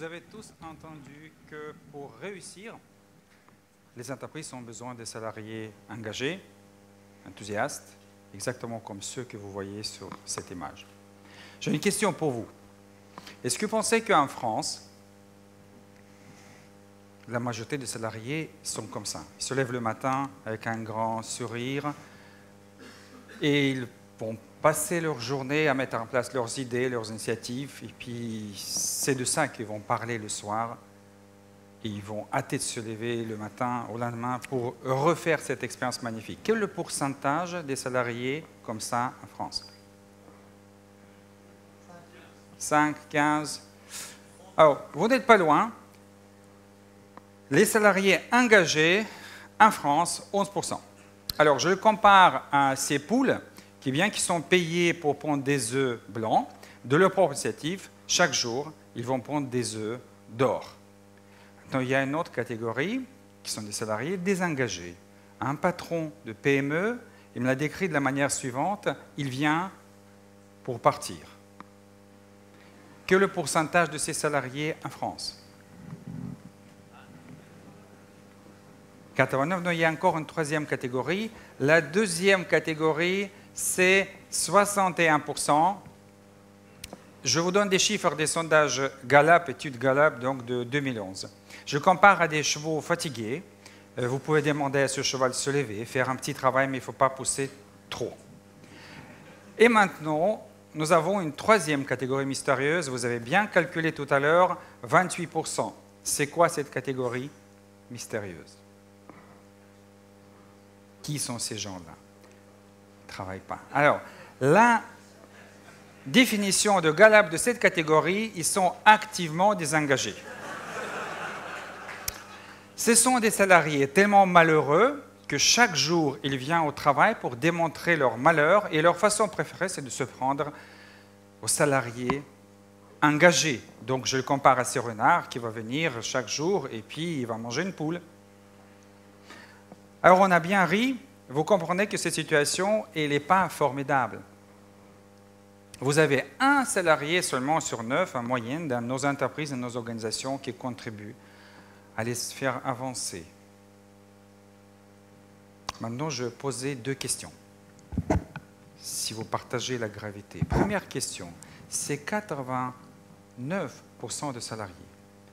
Vous avez tous entendu que pour réussir, les entreprises ont besoin de salariés engagés, enthousiastes, exactement comme ceux que vous voyez sur cette image. J'ai une question pour vous. Est-ce que vous pensez qu'en France, la majorité des salariés sont comme ça? Ils se lèvent le matin avec un grand sourire et ils vont passer leur journée à mettre en place leurs idées, leurs initiatives, et puis c'est de ça qu'ils vont parler le soir. Et ils vont hâter de se lever le matin au lendemain pour refaire cette expérience magnifique. Quel est le pourcentage des salariés comme ça en France? 5, 15. Alors, vous n'êtes pas loin. Les salariés engagés en France, 11%. Alors, je le compare à ces poules qui, bien qu'ils sont payés pour prendre des œufs blancs, de leur propre initiative, chaque jour, ils vont prendre des œufs d'or. Maintenant, il y a une autre catégorie qui sont des salariés désengagés. Un patron de PME, il me l'a décrit de la manière suivante, il vient pour partir. Quel est le pourcentage de ces salariés en France? 89, non, il y a encore une troisième catégorie. La deuxième catégorie, c'est 61%. Je vous donne des chiffres des sondages Gallup, études Gallup, donc de 2011. Je compare à des chevaux fatigués. Vous pouvez demander à ce cheval de se lever, faire un petit travail, mais il ne faut pas pousser trop. Et maintenant, nous avons une troisième catégorie mystérieuse. Vous avez bien calculé tout à l'heure, 28%. C'est quoi cette catégorie mystérieuse? Qui sont ces gens-là? Ils ne travaillent pas. Alors, la définition de Gallup de cette catégorie, ils sont activement désengagés. Ce sont des salariés tellement malheureux que chaque jour, ils viennent au travail pour démontrer leur malheur et leur façon préférée, c'est de se prendre aux salariés engagés. Donc, je le compare à ces renards qui va venir chaque jour et puis il va manger une poule. Alors, on a bien ri. Vous comprenez que cette situation, elle n'est pas formidable. Vous avez un salarié seulement sur 9 en moyenne dans nos entreprises et nos organisations qui contribuent à les faire avancer. Maintenant, je vais poser deux questions, si vous partagez la gravité. Première question, c'est 89% de salariés.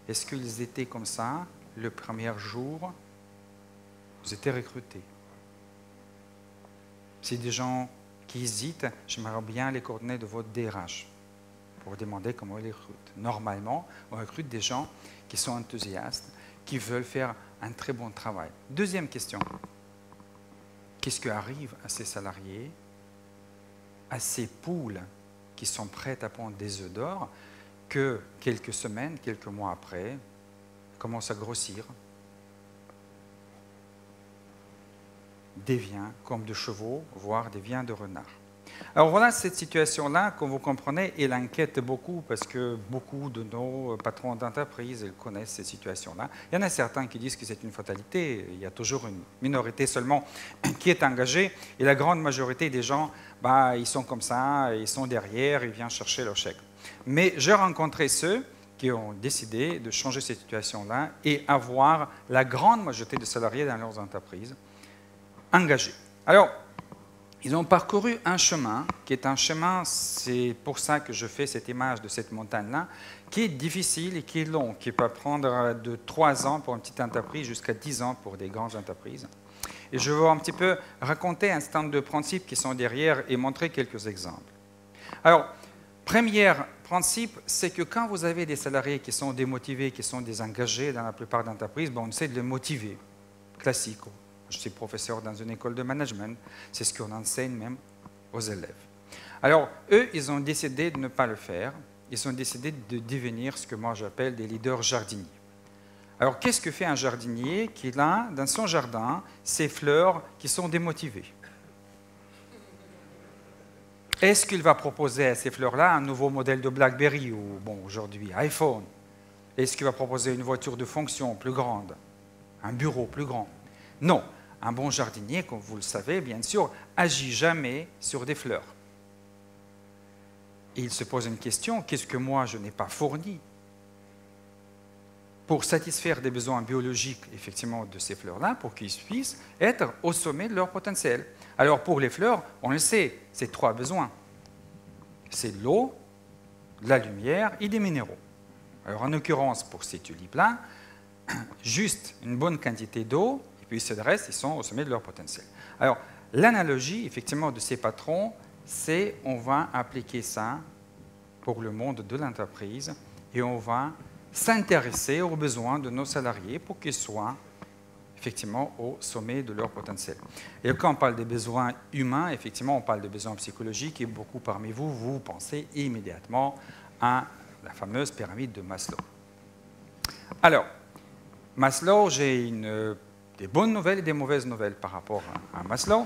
Est-ce qu'ils étaient comme ça le premier jour? Vous étiez recrutés. C'est des gens qui hésitent, j'aimerais bien les coordonnées de votre DRH pour demander comment ils les recrutent. Normalement, on recrute des gens qui sont enthousiastes, qui veulent faire un très bon travail. Deuxième question. Qu'est-ce qui arrive à ces salariés, à ces poules qui sont prêtes à prendre des œufs d'or, que quelques semaines, quelques mois après, commencent à grossir, deviennent comme de chevaux, voire deviennent de renards. Alors voilà, cette situation-là, comme vous comprenez, elle inquiète beaucoup parce que beaucoup de nos patrons d'entreprise connaissent ces situations-là. Il y en a certains qui disent que c'est une fatalité. Il y a toujours une minorité seulement qui est engagée et la grande majorité des gens, ils sont comme ça, ils sont derrière, ils viennent chercher leur chèque. Mais j'ai rencontré ceux qui ont décidé de changer cette situation-là et avoir la grande majorité de salariés dans leurs entreprises engagés. Alors, ils ont parcouru un chemin, qui est un chemin, c'est pour ça que je fais cette image de cette montagne-là, qui est difficile et qui est long, qui peut prendre de 3 ans pour une petite entreprise jusqu'à 10 ans pour des grandes entreprises. Et je vais un petit peu raconter un certain nombre de principes qui sont derrière et montrer quelques exemples. Alors, premier principe, c'est que quand vous avez des salariés qui sont démotivés, qui sont désengagés dans la plupart des entreprises, on essaie de les motiver, classique. Je suis professeur dans une école de management, c'est ce qu'on enseigne même aux élèves. Alors, eux, ils ont décidé de ne pas le faire, ils ont décidé de devenir ce que moi j'appelle des leaders jardiniers. Alors, qu'est-ce que fait un jardinier qui a dans son jardin ces fleurs qui sont démotivées? Est-ce qu'il va proposer à ces fleurs-là un nouveau modèle de BlackBerry ou, aujourd'hui, iPhone? Est-ce qu'il va proposer une voiture de fonction plus grande? Un bureau plus grand? Non. Un bon jardinier, comme vous le savez, bien sûr, agit jamais sur des fleurs. Et il se pose une question, qu'est-ce que moi je n'ai pas fourni? pour satisfaire des besoins biologiques, effectivement, de ces fleurs-là, pour qu'ils puissent être au sommet de leur potentiel. Alors, pour les fleurs, on le sait, c'est 3 besoins. C'est de l'eau, de la lumière et des minéraux. Alors, en l'occurrence, pour ces tulipes-là, juste une bonne quantité d'eau, et puis le reste, ils sont au sommet de leur potentiel. Alors, l'analogie, effectivement, de ces patrons, c'est on va appliquer ça pour le monde de l'entreprise et on va s'intéresser aux besoins de nos salariés pour qu'ils soient effectivement au sommet de leur potentiel. Et quand on parle des besoins humains, effectivement, on parle des besoins psychologiques et beaucoup parmi vous, vous pensez immédiatement à la fameuse pyramide de Maslow. Alors, Maslow, j'ai des bonnes nouvelles et des mauvaises nouvelles par rapport à Maslow.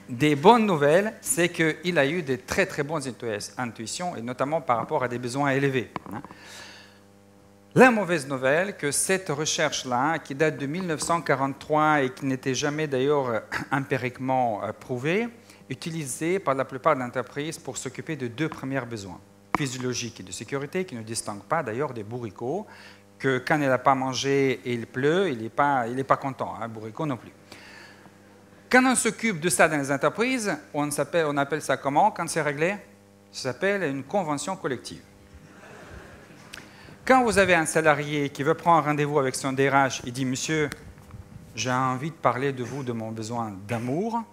Des bonnes nouvelles, c'est qu'il a eu des très très bonnes intuitions, et notamment par rapport à des besoins élevés. La mauvaise nouvelle, que cette recherche-là, qui date de 1943 et qui n'était jamais d'ailleurs empiriquement prouvée, utilisée par la plupart des entreprises pour s'occuper de 2 premiers besoins, physiologiques et de sécurité, qui ne distinguent pas d'ailleurs des bourricots, que quand il n'a pas mangé et il pleut, il n'est pas content, hein, bourricot non plus. Quand on s'occupe de ça dans les entreprises, on appelle ça comment quand c'est réglé? Ça s'appelle une convention collective. Quand vous avez un salarié qui veut prendre un rendez-vous avec son DRH, il dit « Monsieur, j'ai envie de parler de vous, de mon besoin d'amour »,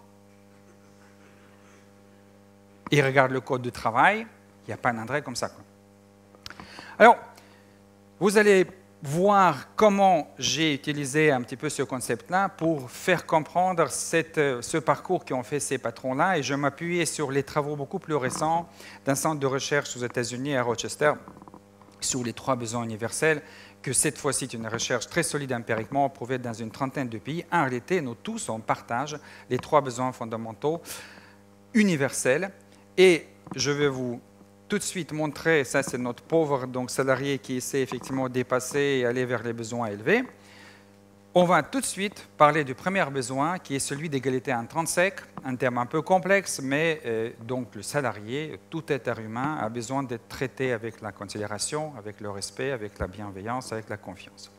il regarde le code de travail, il n'y a pas un endroit comme ça. Alors, vous allez voir comment j'ai utilisé un petit peu ce concept-là pour faire comprendre ce parcours qu'ont fait ces patrons-là, et je m'appuyais sur les travaux beaucoup plus récents d'un centre de recherche aux États-Unis, à Rochester, sur les 3 besoins universels, que cette fois-ci est une recherche très solide empiriquement, prouvée dans une trentaine de pays. En réalité, nous tous, on partage les 3 besoins fondamentaux universels. Et je vais vous tout de suite montrer, ça c'est notre pauvre salarié qui essaie effectivement de dépasser et aller vers les besoins élevés. On va tout de suite parler du premier besoin, qui est celui d'égalité entre sexes, un terme un peu complexe, mais donc le salarié, tout être humain, a besoin d'être traité avec la considération, avec le respect, avec la bienveillance, avec la confiance.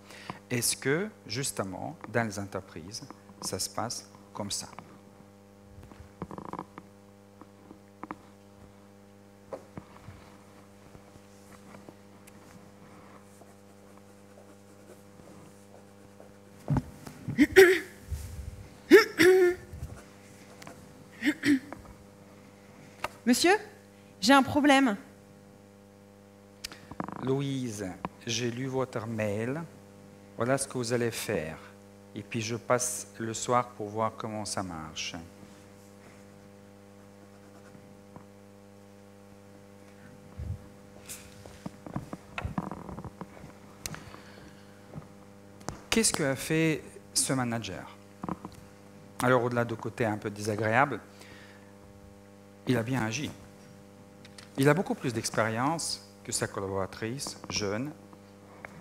Est-ce que, justement, dans les entreprises, ça se passe comme ça? Monsieur, j'ai un problème. Louise, j'ai lu votre mail. Voilà ce que vous allez faire. Et puis je passe le soir pour voir comment ça marche. Qu'est-ce qu'a fait ce manager? Alors, au-delà du côté un peu désagréable, il a bien agi. Il a beaucoup plus d'expérience que sa collaboratrice jeune.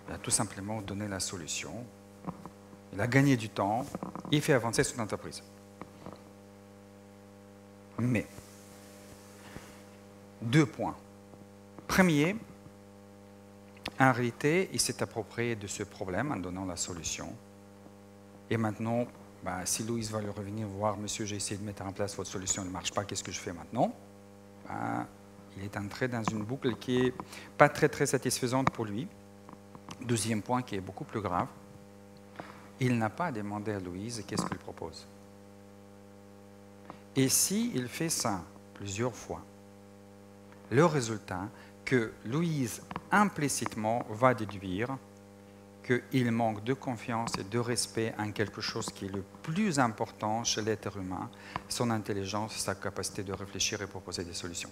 Il a tout simplement donné la solution. Il a gagné du temps. Il fait avancer son entreprise. Mais, 2 points. Premier, en réalité, il s'est approprié de ce problème en donnant la solution. Et maintenant, si Louise va lui revenir voir, monsieur, j'ai essayé de mettre en place votre solution, elle ne marche pas, qu'est-ce que je fais maintenant? Il est entré dans une boucle qui n'est pas très, très satisfaisante pour lui. 2e point qui est beaucoup plus grave, il n'a pas demandé à Louise qu'est-ce qu'il propose. Et s'il fait ça plusieurs fois, le résultat, que Louise implicitement va déduire qu'il manque de confiance et de respect en quelque chose qui est le plus important chez l'être humain, son intelligence, sa capacité de réfléchir et proposer des solutions.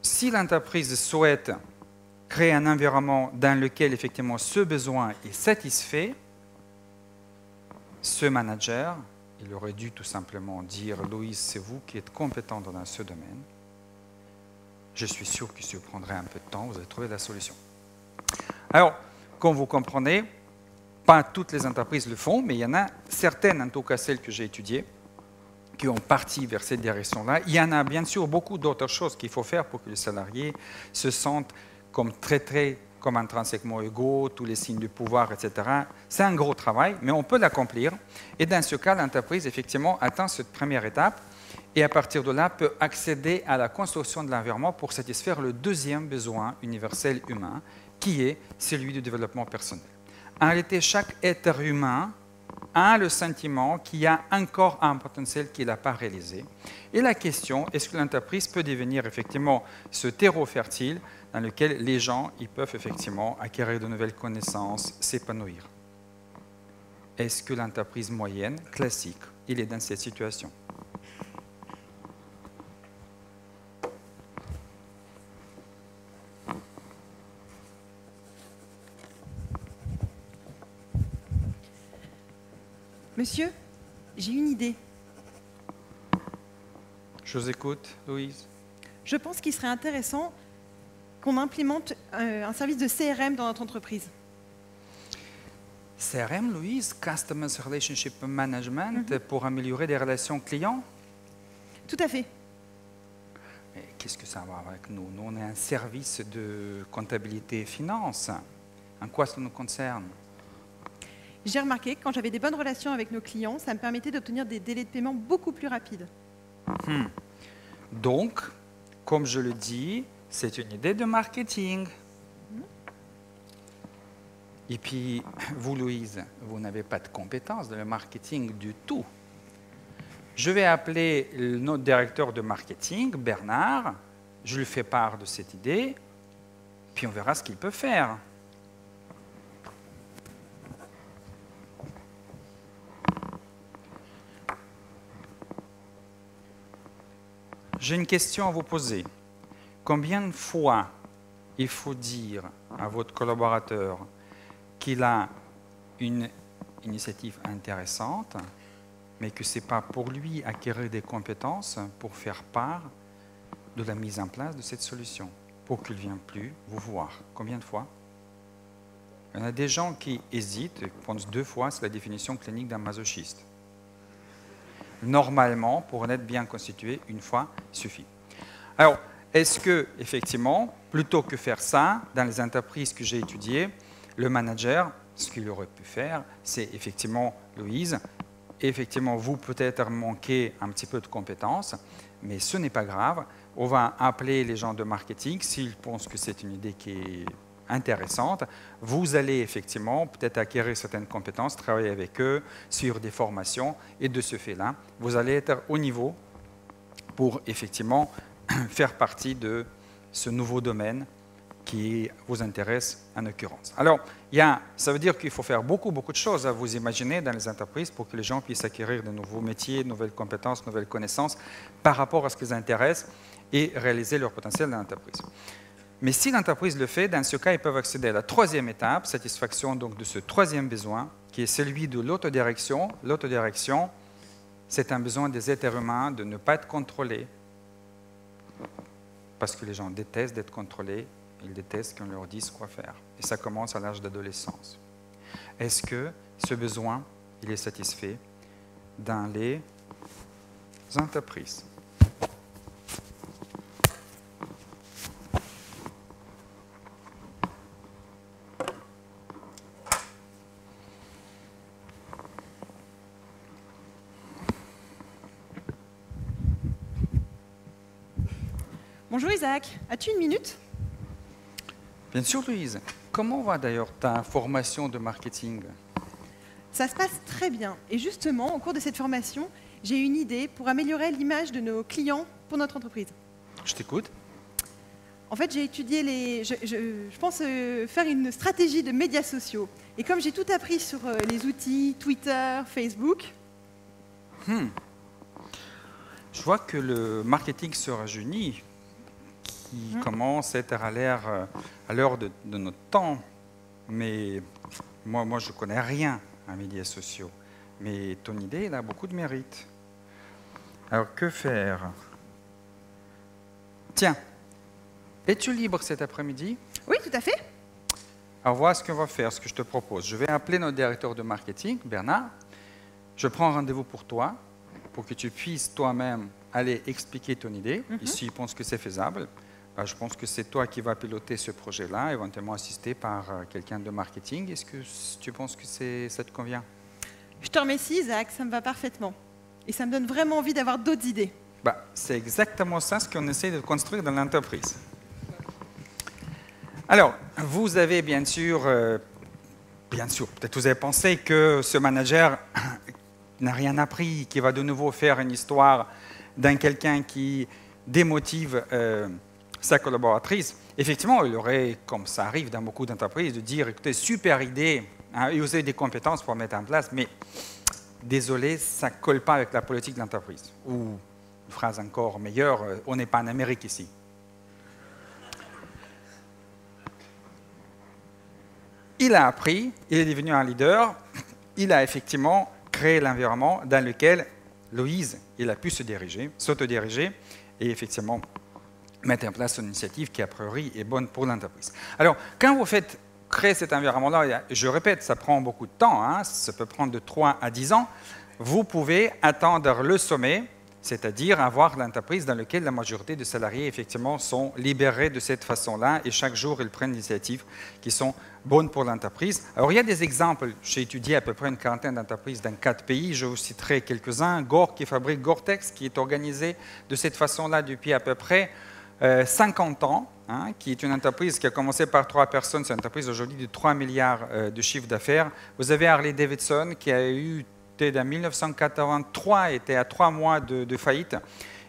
Si l'entreprise souhaite créer un environnement dans lequel effectivement ce besoin est satisfait, ce manager, il aurait dû tout simplement dire « Louise, c'est vous qui êtes compétente dans ce domaine. Je suis sûr que ça prendrait un peu de temps, vous allez trouver la solution. » Alors, comme vous comprenez, pas toutes les entreprises le font, mais il y en a certaines, en tout cas celles que j'ai étudiées, qui ont parti vers cette direction-là. Il y en a bien sûr beaucoup d'autres choses qu'il faut faire pour que les salariés se sentent comme comme intrinsèquement égaux, tous les signes du pouvoir, etc. C'est un gros travail, mais on peut l'accomplir. Et dans ce cas, l'entreprise, effectivement, atteint cette première étape et à partir de là, peut accéder à la construction de l'environnement pour satisfaire le deuxième besoin universel humain, qui est celui du développement personnel. En réalité, chaque être humain a le sentiment qu'il y a encore un potentiel qu'il n'a pas réalisé. Et la question, est-ce que l'entreprise peut devenir effectivement ce terreau fertile dans lequel les gens ils peuvent effectivement acquérir de nouvelles connaissances, s'épanouir? Est-ce que l'entreprise moyenne, classique, il est dans cette situation? Monsieur, j'ai une idée. Je vous écoute, Louise. Je pense qu'il serait intéressant qu'on implémente un service de CRM dans notre entreprise. CRM, Louise, Customer Relationship Management, pour améliorer les relations clients? Tout à fait. Mais qu'est-ce que ça va avec nous? Nous, on est un service de comptabilité et finance. En quoi ça nous concerne? J'ai remarqué que quand j'avais des bonnes relations avec nos clients, ça me permettait d'obtenir des délais de paiement beaucoup plus rapides. Donc, comme je le dis, c'est une idée de marketing. Et puis, vous, Louise, vous n'avez pas de compétences dans le marketing du tout. Je vais appeler notre directeur de marketing, Bernard. Je lui fais part de cette idée, puis on verra ce qu'il peut faire. J'ai une question à vous poser. Combien de fois il faut dire à votre collaborateur qu'il a une initiative intéressante, mais que ce n'est pas pour lui acquérir des compétences pour faire part de la mise en place de cette solution, pour qu'il ne vienne plus vous voir? Combien de fois? Il y en a des gens qui hésitent et pensent 2 fois, c'est la définition clinique d'un masochiste. Normalement, pour être bien constitué, 1 fois suffit. Alors, est-ce que, effectivement, plutôt que faire ça, dans les entreprises que j'ai étudiées, le manager, ce qu'il aurait pu faire, c'est effectivement, Louise, effectivement, vous peut-être manquez un petit peu de compétences, mais ce n'est pas grave. On va appeler les gens de marketing s'ils pensent que c'est une idée qui est intéressante. Vous allez effectivement peut-être acquérir certaines compétences, travailler avec eux, suivre des formations, et de ce fait-là, vous allez être au niveau pour effectivement faire partie de ce nouveau domaine qui vous intéresse en l'occurrence. Alors, ça veut dire qu'il faut faire beaucoup de choses, à vous imaginer, dans les entreprises pour que les gens puissent acquérir de nouveaux métiers, de nouvelles compétences, de nouvelles connaissances par rapport à ce qui les intéresse et réaliser leur potentiel dans l'entreprise. Mais si l'entreprise le fait, dans ce cas, ils peuvent accéder à la 3e étape, satisfaction donc de ce 3e besoin, qui est celui de l'autodirection. L'autodirection, c'est un besoin des êtres humains de ne pas être contrôlés, parce que les gens détestent d'être contrôlés, ils détestent qu'on leur dise quoi faire. Et ça commence à l'âge d'adolescence. Est-ce que ce besoin, il est satisfait dans les entreprises? Bonjour Isaac, as-tu une minute? Bien sûr, Louise. Comment va d'ailleurs ta formation de marketing? Ça se passe très bien. Et justement, au cours de cette formation, j'ai une idée pour améliorer l'image de nos clients pour notre entreprise. Je t'écoute. En fait, j'ai étudié je pense faire une stratégie de médias sociaux. Et comme j'ai tout appris sur les outils Twitter, Facebook... Je vois que le marketing se rajeunit, qui commence à être à l'heure de notre temps. Mais moi, je ne connais rien en médias sociaux. Mais ton idée, elle a beaucoup de mérite. Alors, que faire? Tiens, es-tu libre cet après-midi? Oui, tout à fait. Alors, voilà ce qu'on va faire, ce que je te propose. Je vais appeler notre directeur de marketing, Bernard. Je prends rendez-vous pour toi, pour que tu puisses toi-même aller expliquer ton idée. Ici, il pense que c'est faisable. Je pense que c'est toi qui vas piloter ce projet-là, éventuellement assisté par quelqu'un de marketing. Est-ce que tu penses que ça te convient? Je te remercie, Isaac, ça me va parfaitement. Et ça me donne vraiment envie d'avoir d'autres idées. C'est exactement ça ce qu'on essaie de construire dans l'entreprise. Alors, vous avez bien sûr, peut-être vous avez pensé que ce manager n'a rien appris, qui va de nouveau faire une histoire d'un quelqu'un qui démotive sa collaboratrice. Effectivement, il aurait, comme ça arrive dans beaucoup d'entreprises, de dire, écoutez, super idée, hein, et vous avez des compétences pour mettre en place, mais désolé, ça ne colle pas avec la politique de l'entreprise. Ou, une phrase encore meilleure, on n'est pas en Amérique ici. Il a appris, il est devenu un leader, il a effectivement créé l'environnement dans lequel Loïse, il a pu s'autodiriger et effectivement mettre en place une initiative qui, a priori, est bonne pour l'entreprise. Alors, quand vous faites créer cet environnement-là, je répète, ça prend beaucoup de temps, hein, ça peut prendre de 3 à 10 ans, vous pouvez attendre le sommet, c'est-à-dire avoir l'entreprise dans laquelle la majorité des salariés, effectivement, sont libérés de cette façon-là et chaque jour, ils prennent des initiatives qui sont bonnes pour l'entreprise. Alors, il y a des exemples. J'ai étudié à peu près une quarantaine d'entreprises dans 4 pays. Je vous citerai quelques-uns. Gore, qui fabrique Gore-Tex, qui est organisé de cette façon-là depuis à peu près 50 ans, hein, qui est une entreprise qui a commencé par 3 personnes. C'est une entreprise aujourd'hui de 3 milliards de chiffre d'affaires. Vous avez Harley-Davidson, qui a eu en 1983, était à 3 mois de faillite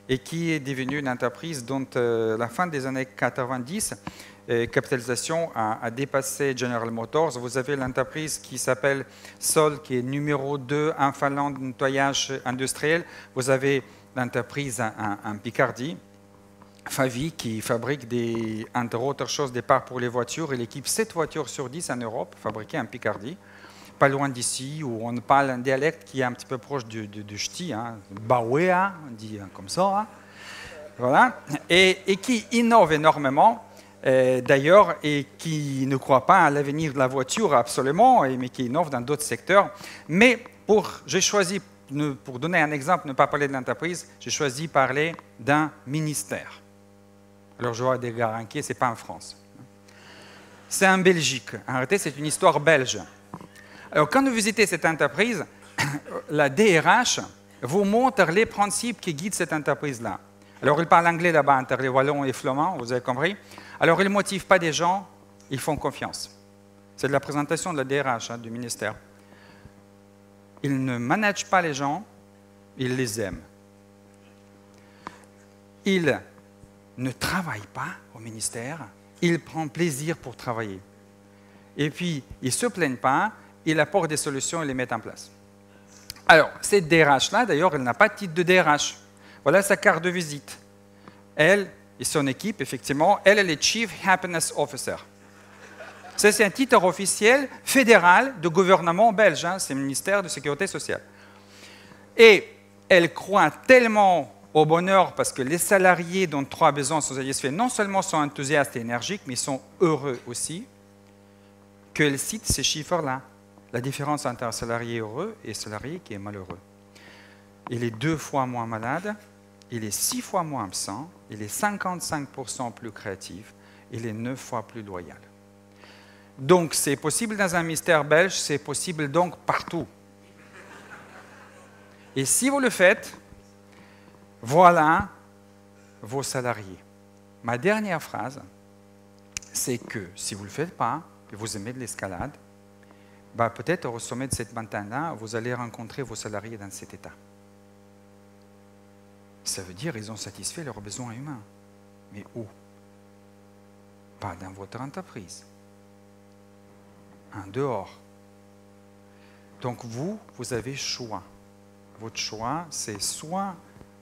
et qui est devenue une entreprise dont la fin des années 90, capitalisation a dépassé General Motors. Vous avez l'entreprise qui s'appelle Sol, qui est numéro 2 en Finlande de nettoyage industriel. Vous avez l'entreprise en Picardie, Favi, qui fabrique, entre autres choses, des parts pour les voitures. Il équipe 7 voitures sur 10 en Europe, fabriquées en Picardie. Pas loin d'ici, où on parle un dialecte qui est un petit peu proche du ch'ti, hein, Bawea, on dit comme ça, hein, voilà, et qui innove énormément, d'ailleurs, et qui ne croit pas à l'avenir de la voiture absolument, mais qui innove dans d'autres secteurs. Mais j'ai choisi, pour donner un exemple, ne pas parler de l'entreprise, j'ai choisi de parler d'un ministère. Alors je vois des gars inquiets, ce n'est pas en France. C'est en Belgique. En réalité, c'est une histoire belge. Alors, quand vous visitez cette entreprise, la DRH vous montre les principes qui guident cette entreprise-là. Alors, ils parlent anglais là-bas, entre les Wallons et les Flamands, vous avez compris. Alors, ils ne motivent pas des gens, ils font confiance. C'est de la présentation de la DRH, hein, du ministère. Ils ne managent pas les gens, ils les aiment. Ils ne travaillent pas au ministère, ils prennent plaisir pour travailler. Et puis, ils ne se plaignent pas, il apporte des solutions et les met en place. Alors, cette DRH-là, d'ailleurs, elle n'a pas de titre de DRH. Voilà sa carte de visite. Elle et son équipe, effectivement, elle est Chief Happiness Officer. Ça, c'est un titre officiel fédéral de gouvernement belge, hein, c'est le ministère de la Sécurité sociale. Et elle croit tellement au bonheur parce que les salariés dont 3 besoins sont satisfaits, non seulement sont enthousiastes et énergiques, mais sont heureux aussi, qu'elle cite ces chiffres-là. La différence entre un salarié heureux et un salarié qui est malheureux. Il est 2 fois moins malade, il est 6 fois moins absent, il est 55% plus créatif, il est 9 fois plus loyal. Donc, c'est possible dans un ministère belge, c'est possible donc partout. Et si vous le faites, voilà vos salariés. Ma dernière phrase, c'est que si vous ne le faites pas, et vous aimez de l'escalade, peut-être au sommet de cette montagne-là, vous allez rencontrer vos salariés dans cet état. Ça veut dire qu'ils ont satisfait leurs besoins humains. Mais où? Pas dans votre entreprise. En dehors. Donc vous avez choix. Votre choix, c'est soit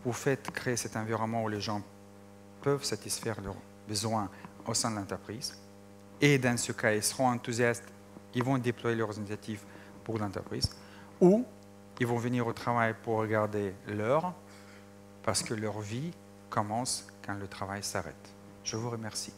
vous faites créer cet environnement où les gens peuvent satisfaire leurs besoins au sein de l'entreprise, et dans ce cas, ils seront enthousiastes, ils vont déployer leurs initiatives pour l'entreprise, ou ils vont venir au travail pour regarder l'heure, parce que leur vie commence quand le travail s'arrête. Je vous remercie.